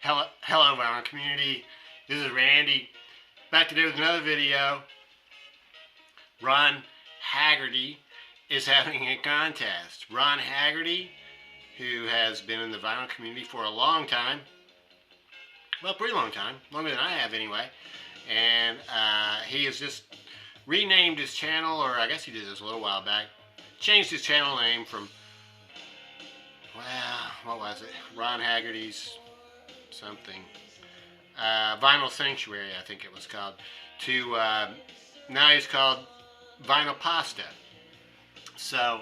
Hello, vinyl community. This is Randy. Back today with another video. Ron Haggerty is having a contest. Ron Haggerty, who has been in the vinyl community for a long time. Well, pretty long time. Longer than I have anyway. And he has just renamed his channel, or I guess he did this a little while back. Changed his channel name from, well, what was it? Ron Haggerty's something. Vinyl Sanctuary, I think it was called, to now he's called Vinyl Pasta. So,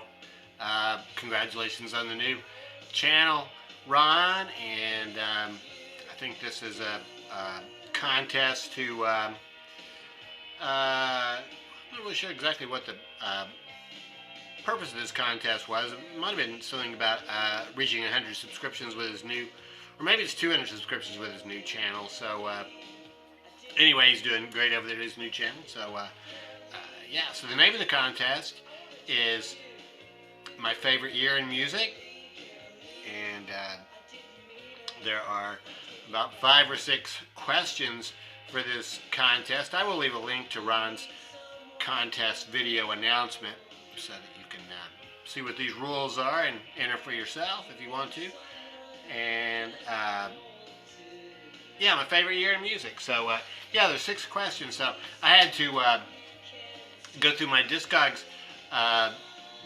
congratulations on the new channel, Ron, and I think this is a contest to, I'm not really sure exactly what the purpose of this contest was. It might have been something about reaching 100 subscriptions with his new, or maybe it's 200 subscriptions with his new channel. So anyway, he's doing great over there at his new channel. So yeah, so the name of the contest is My Favorite Year in Music, and there are about 5 or 6 questions for this contest. I will leave a link to Ron's contest video announcement so that you can see what these rules are and enter for yourself if you want to. And yeah, my favorite year in music. So yeah, there's 6 questions. So I had to go through my Discogs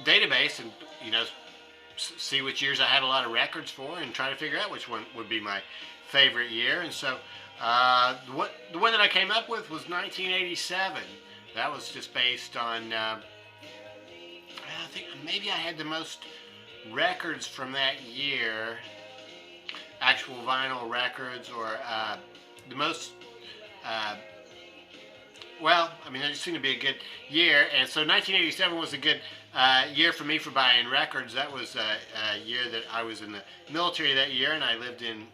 database and see which years I had a lot of records for and try to figure out which one would be my favorite year. And so the one that I came up with was 1987. That was just based on I think maybe I had the most records from that year, actual vinyl records, or the most, well, I mean, it just seemed to be a good year, and so 1987 was a good year for me for buying records. That was a year that I was in the military that year, and I lived in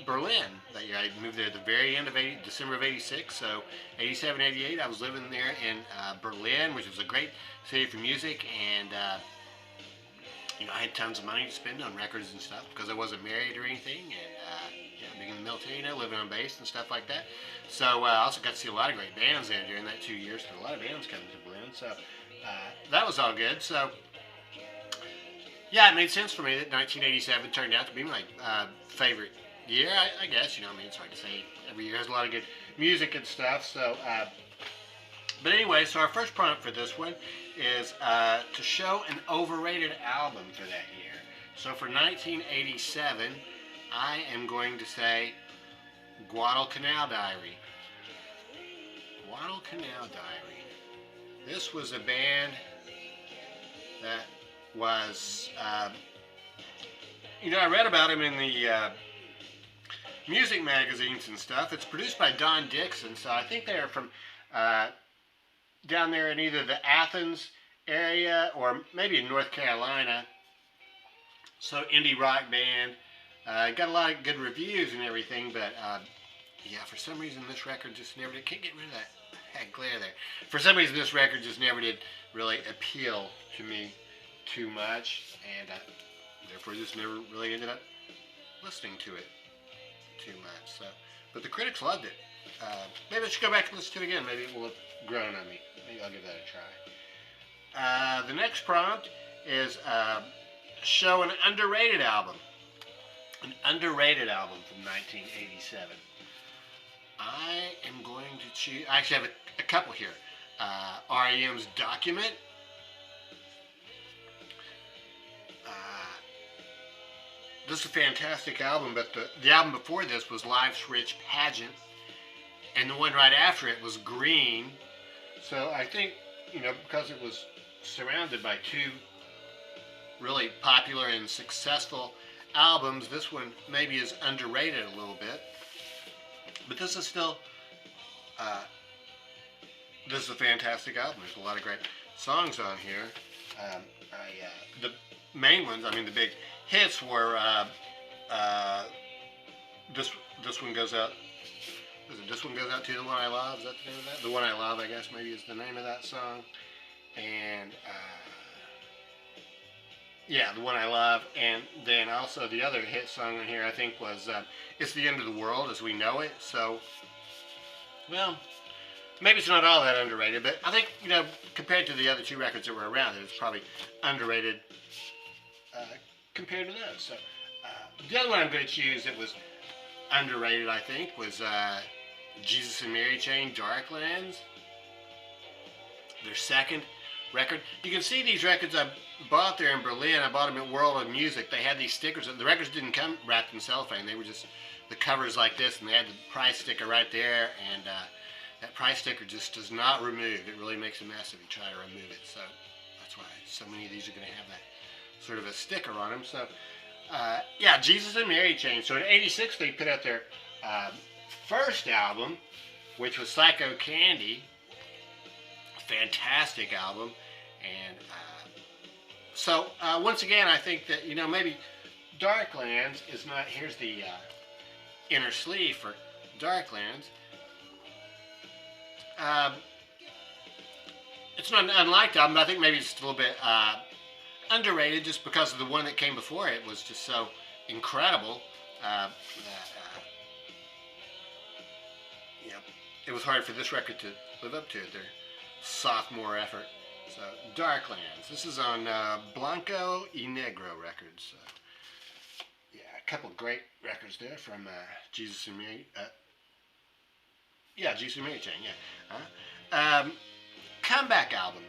Berlin that year. I moved there at the very end of December of 86, so 87, 88, I was living there in Berlin, which was a great city for music, and I had tons of money to spend on records and stuff because I wasn't married or anything, and yeah, being in the military, living on base and stuff like that. So I also got to see a lot of great bands there during that 2 years. So a lot of bands coming to Berlin, so that was all good. So yeah, it made sense for me that 1987 turned out to be my favorite year, I guess. I mean, it's hard to say. Every year has a lot of good music and stuff. So, but anyway, so our first prompt for this one is to show an overrated album for that year. So for 1987, I am going to say Guadalcanal Diary. Guadalcanal Diary. This was a band that was, I read about him in the music magazines and stuff. It's produced by Don Dixon, so I think they are from down there in either the Athens area or maybe in North Carolina. So indie rock band. Got a lot of good reviews and everything, but yeah, for some reason this record just never did. Can't get rid of that glare there. For some reason this record just never did really appeal to me too much, and therefore just never really ended up listening to it too much. So, but the critics loved it. Maybe I should go back and listen to it again. Maybe it will have grown on me. Maybe I'll give that a try. The next prompt is show an underrated album. An underrated album from 1987. I am going to choose. I actually have a couple here. REM's Document. This is a fantastic album, but the album before this was Life's Rich Pageant, and the one right after it was Green. So I think, because it was surrounded by 2 really popular and successful albums, this one maybe is underrated a little bit. But this is still, this is a fantastic album. There's a lot of great songs on here. The main ones, I mean the big hits were this one goes out. This one goes out to the one I love. Is that the name of that? The one I love, I guess maybe is the name of that song. And Yeah, the one I love, and then also the other hit song on here I think was "It's the End of the World as We Know It." So, well, maybe it's not all that underrated, but I think compared to the other two records that were around, it's probably underrated uh, compared to those. So, the other one I'm going to choose that was underrated, I think, was Jesus and Mary Chain, Darklands. Their second record. You can see these records I bought there in Berlin. I bought them at World of Music. They had these stickers. The records didn't come wrapped in cellophane. They were just the covers like this, and they had the price sticker right there. And that price sticker just does not remove. It really makes a mess if you try to remove it. So that's why so many of these are going to have that sort of a sticker on them. So yeah, Jesus and Mary Chain. So in '86 they put out their first album, which was Psycho Candy. Fantastic album. And so once again, I think that maybe Darklands is not. Here's the inner sleeve for Darklands. It's not an unliked album, but I think maybe it's a little bit underrated just because of the one that came before it was just so incredible. It was hard for this record to live up to it. Their sophomore effort. So, Darklands. This is on Blanco y Negro Records. Yeah, a couple great records there from Jesus and Mary. Yeah, Jesus and Mary Chain. Yeah. Comeback album.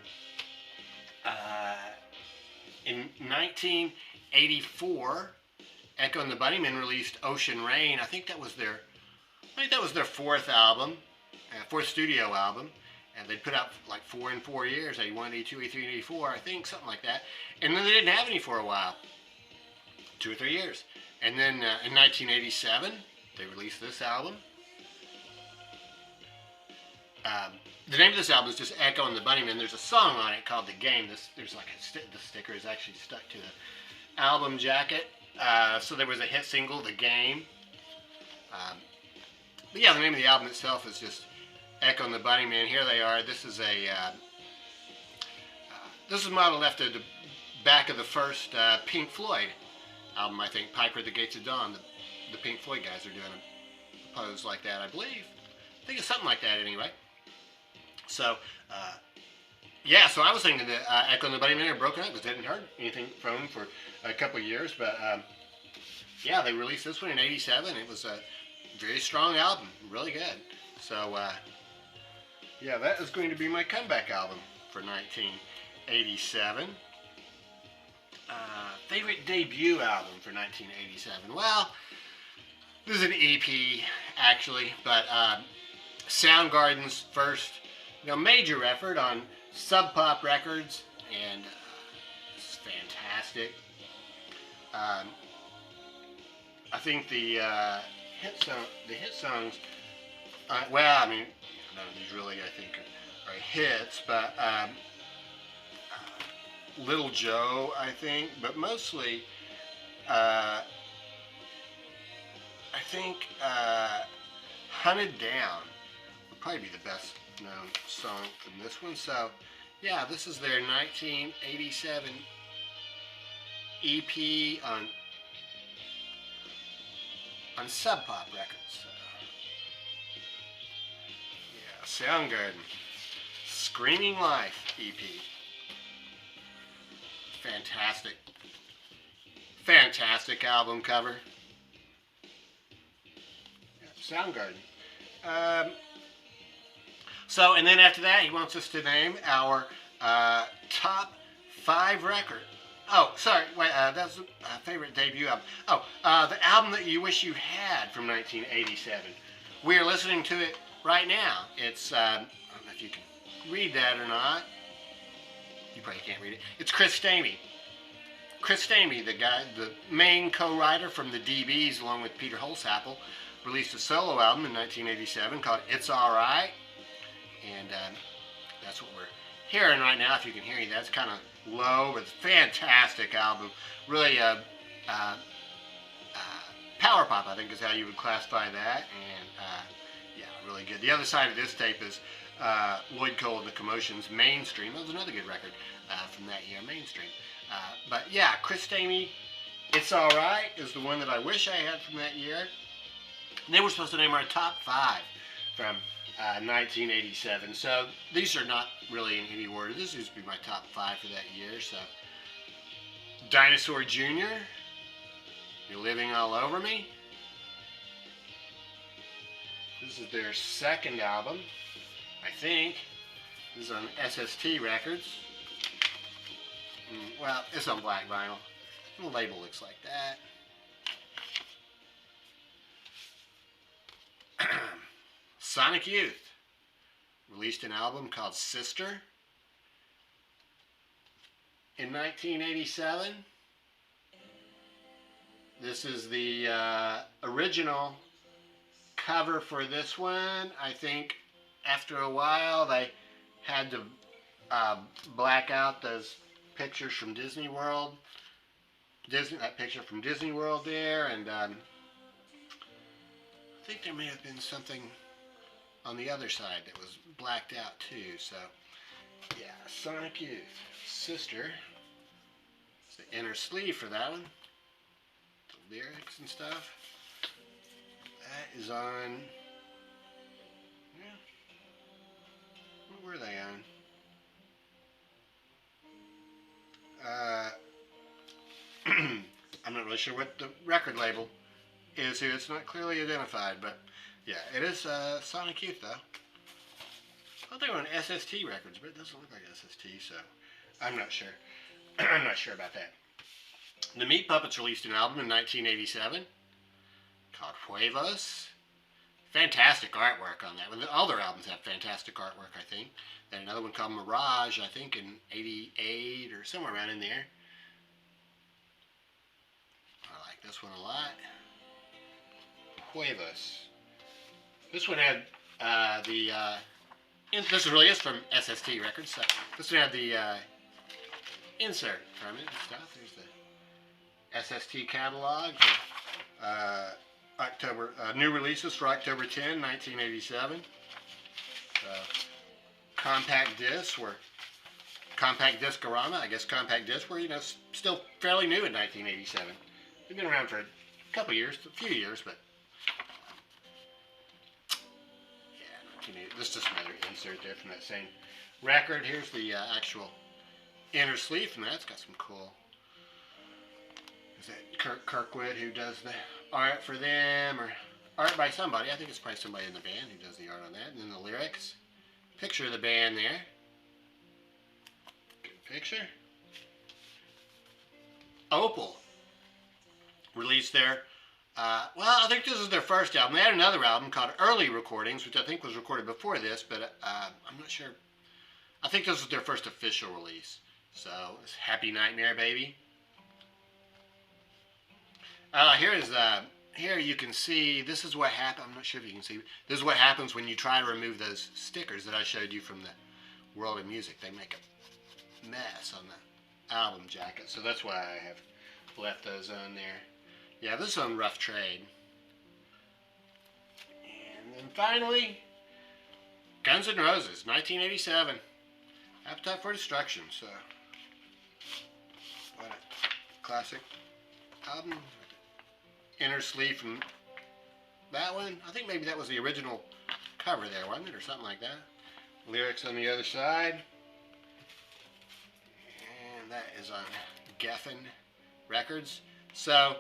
In 1984, Echo and the Bunnymen released Ocean Rain. I think that was their fourth album, fourth studio album. And they put out like 4 in 4 years, 81, 82, 83, and 84, I think, something like that. And then they didn't have any for a while, 2 or 3 years. And then in 1987, they released this album. The name of this album is just Echo and the Bunnymen. There's a song on it called The Game. There's like the sticker is actually stuck to the album jacket. So there was a hit single, The Game. But yeah, the name of the album itself is just Echo and the Bunnymen. Here they are. This is modeled after the back of the first Pink Floyd album, I think. Piper at the Gates of Dawn. The Pink Floyd guys are doing a pose like that, I believe. I think it's something like that anyway. So, yeah, so I was thinking that Echo and the Bunnymen are broken up because they hadn't heard anything from them for a couple of years. But, yeah, they released this one in '87. It was a very strong album. Really good. So, yeah, that is going to be my comeback album for 1987. Favorite debut album for 1987? Well, this is an EP, actually, but Soundgarden's first major effort on Sub Pop Records, and it's fantastic. I think the hit songs, well, I mean, none of these really, I think, are hits, but Little Joe, I think, but mostly, I think Hunted Down would probably be the best known song from this one. So, yeah, this is their 1987 EP on Sub Pop Records. Yeah, Soundgarden, Screaming Life EP. Fantastic album cover. Yeah, Soundgarden. So, and then after that, he wants us to name our top 5 record. Oh, sorry, wait, that's a favorite debut album. Oh, the album that you wish you had from 1987. We are listening to it right now. It's, I don't know if you can read that or not. You probably can't read it. It's Chris Stamey. Chris Stamey, the main co-writer from the DBs, along with Peter Holsapple, released a solo album in 1987 called It's Alright. And that's what we're hearing right now. If you can hear me, that's kind of low, but it's a fantastic album. Really, power pop, I think, is how you would classify that. And Yeah, really good. The other side of this tape is Lloyd Cole and the Commotions, Mainstream. That was another good record from that year, Mainstream. But yeah, Chris Stamey, It's Alright is the one that I wish I had from that year. And they were supposed to name our top 5 from 1987. So these are not really in any order. This used to be my top 5 for that year. So Dinosaur Jr., You're Living All Over Me. This is their second album, I think. This is on SST Records. Well, it's on black vinyl. The label looks like that. Sonic Youth released an album called Sister in 1987. This is the original cover for this one. I think after a while they had to black out those pictures from Disney World. That picture from Disney World there, and I think there may have been something on the other side that was blacked out too. So yeah, Sonic Youth, Sister. It's the inner sleeve for that one. The lyrics and stuff. That is on. Yeah. What were they on? I'm not really sure what the record label is here. It's not clearly identified, but yeah, it is Sonic Youth though. I thought they were on SST Records, but it doesn't look like SST, so I'm not sure. I'm not sure about that. The Meat Puppets released an album in 1987 called Huevos. Fantastic artwork on that. All their albums have fantastic artwork, I think. Then another one called Mirage, I think in 88 or somewhere around in there. I like this one a lot. Huevos. This one had this really is from SST Records. So this one had the insert from it and stuff. There's the SST catalog for October, new releases for October 10, 1987. Compact discs were Compact Discorama. I guess compact discs were, still fairly new in 1987. They've been around for a couple years, a few years, but yeah, this is just another insert there from that same record. Here's the actual inner sleeve from that. It's got some cool. Is that Kurt Kirkwood who does the art for them, or art by somebody? I think it's probably somebody in the band who does the art on that. And then the lyrics. Picture of the band there. Good picture. Opal released their, well, I think this is their first album. They had another album called Early Recordings, which I think was recorded before this, but I'm not sure. I think this was their first official release. So, it's Happy Nightmare Baby. Here you can see, this is what happened. I'm not sure if you can see. This is what happens when you try to remove those stickers that I showed you from the World of Music. They make a mess on the album jacket. So that's why I have left those on there. Yeah, this is on Rough Trade. And then finally, Guns N' Roses, 1987. Appetite for Destruction. So, what a classic album. Inner sleeve from that one. I think maybe that was the original cover there, wasn't it? Or something like that. Lyrics on the other side. And that is on Geffen Records. So,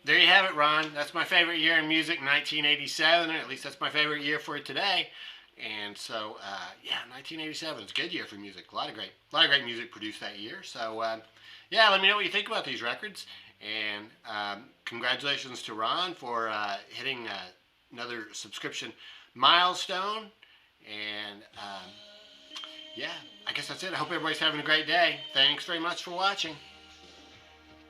there you have it, Ron. That's my favorite year in music, 1987. Or at least that's my favorite year for it today. And so, yeah, 1987 is a good year for music. A lot of great music produced that year. So, yeah, let me know what you think about these records. And congratulations to Ron for hitting another subscription milestone. And yeah, I guess that's it. I hope everybody's having a great day. Thanks very much for watching.